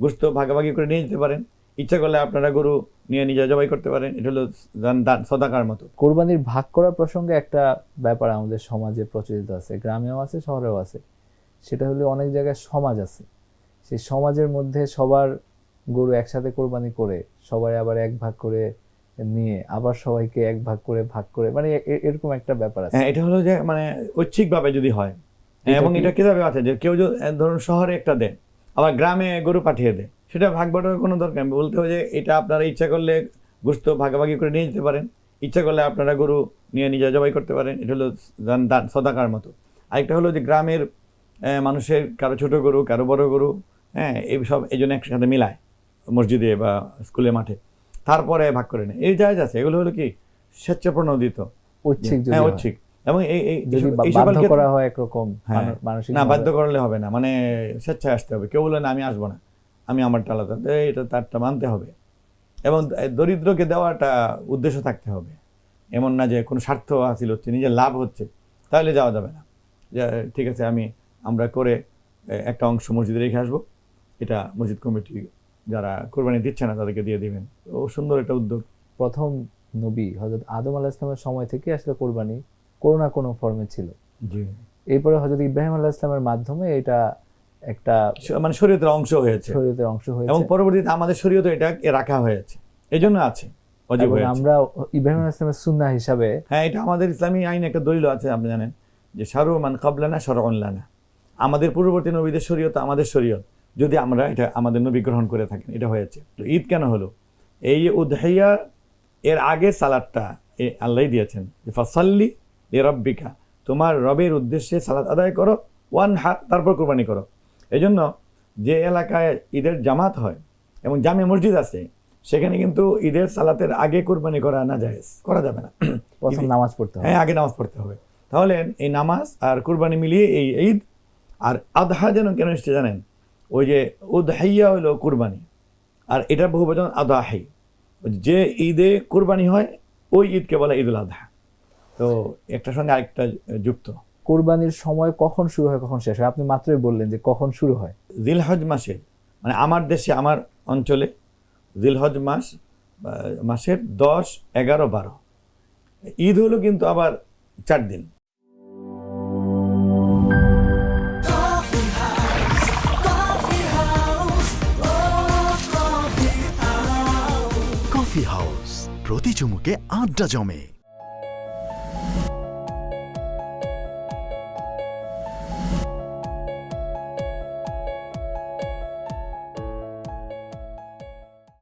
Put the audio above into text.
গোশত ভাগাভাগি করে নিয়ে যেতে পারেন, ইচ্ছা করলে আপনারা গরু নিয়ে নিজে জবাই করতে পারেন। এটা হলো দান সদাকার মতো। কোরবানির ভাগ করার প্রসঙ্গে একটা ব্যাপার আমাদের সমাজে প্রচলিত আছে, গ্রামেও আছে শহরেও আছে। সেটা হলো অনেক জায়গায় সমাজ আছে, সেই সমাজের মধ্যে সবার গরু একসাথে কোরবানি করে সবাই আবার এক ভাগ করে নিয়ে আবার সবাইকে এক ভাগ করে মানে এরকম একটা ব্যাপার আছে। হ্যাঁ, এটা হলো যে মানে ঐচ্ছিকভাবে যদি হয়, এবং এটা কিভাবে আছে যে কেউ যদি ধরুন শহরে একটা দেয় আবার গ্রামে গরু পাঠিয়ে দেয়, সেটা ভাগ বাটোয়ার কোনো দরকার নেই। বলতে হবে যে এটা আপনারা ইচ্ছা করলে গোশত ভাগাভাগি করে নিয়ে যেতে পারেন, ইচ্ছা করলে আপনারা গরু নিয়ে নিজে জবাই করতে পারেন। এটা হলো দান সদাকার মতো। আরেকটা হলো যে গ্রামের মানুষের কারো ছোট গরু কারো বড় গরু, হ্যাঁ, এই সব এই জন্য একসাথে মিলায় মসজিদে বা স্কুলে মাঠে, তারপরে ভাগ করে নেয়। এই জায়েজ আছে। এগুলো হলো কি স্বেচ্ছাপ্রণোদিত, ঐচ্ছিক, হ্যাঁ ঐচ্ছিক। এবং বাধ্য করা হয় একরকম মানসিক, না বাধ্য করলে হবে না, মানে স্বেচ্ছায় আসতে হবে। কেউ বলে না আমি আসবো না, আমি আমারটা আলাদা, এটা তারটা মানতে হবে। এবং দরিদ্রকে দেওয়াটা উদ্দেশ্য থাকতে হবে, এমন না যে কোনো স্বার্থ হাসিল হচ্ছে, নিজের লাভ হচ্ছে, তাহলে যাওয়া যাবে না। যে ঠিক আছে আমরা করে একটা অংশ মসজিদে রেখে আসবো, এটা মসজিদ কমিটি যারা কোরবানি দিচ্ছে না তাদেরকে দিয়ে দিবেন। ও সুন্দর একটা উদ্যোগ। প্রথম নবী হযরত আদম আলাইহিস সালামের সময় থেকে আসলে কোরবানি কোনো না কোনো ফর্মে ছিল। জি। এরপরে হযরত ইব্রাহিম আলাইহিস সালামের মাধ্যমে এটা একটা মানে শরীয়তের অংশ হয়েছে, শরীয়তের অংশ হয়েছে, এবং পরবর্তীতে আমাদের শরীয়তে এটা রাখা হয়েছে, এজন্য আছে, ওয়াজিব হয়েছে। আমরা ইব্রাহিম আলাইহিস সালামের সুন্নাহ হিসাবে, হ্যাঁ, এটা আমাদের ইসলামী আইনে একটা দলিল আছে, আপনি জানেন যে শারউ মান ক্বাবলানা শারউন লানা, আমাদের পূর্ববর্তী নবীদের শরীয়ত আমাদের শরীয়ত, যদি আমরা এটা আমাদের নবী গ্রহণ করে থাকেন, এটা হয়েছে। তো ঈদ কেন হলো? এই উদহিয়া এর আগে সালাদটা আল্লাহ দিয়েছেন যে ফাসাল্লি লিরাব্বিকা, তোমার রবের উদ্দেশ্যে সালাত আদায় করো, ওয়ানহার, তারপর কোরবানি করো। এজন্য যে এলাকায় ঈদের জামাত হয় এবং জামে মসজিদ আছে, সেখানে কিন্তু ঈদের সালাতের আগে কোরবানি করা না জায়েজ, করা যাবে না। প্রথম নামাজ পড়তে হবে। হ্যাঁ, আগে নামাজ পড়তে হবে। তাহলে এই নামাজ আর কোরবানি মিলিয়ে এই ঈদ। আর আদহা যেন কেন এসছে জানেন? ওই যে উদহাইয়া হলো কোরবানি, আর এটা বহু বচন আদাহি, যে ঈদে কোরবানি হয় ওই ঈদকে বলে ঈদুল আদহা। তো একটার সঙ্গে আরেকটা যুক্ত। কোরবানির সময় কখন শুরু হয় কখন শেষ হয়? আপনি মাত্রই বললেন যে কখন শুরু হয়। জিলহজ মাসে, মানে আমার দেশে আমার অঞ্চলে জিলহজ মাসের 10, 11, 12 ঈদ হলো, কিন্তু আবার 4 দিন। কফি হাউস, প্রতি চুমুকে আড্ডা জমে।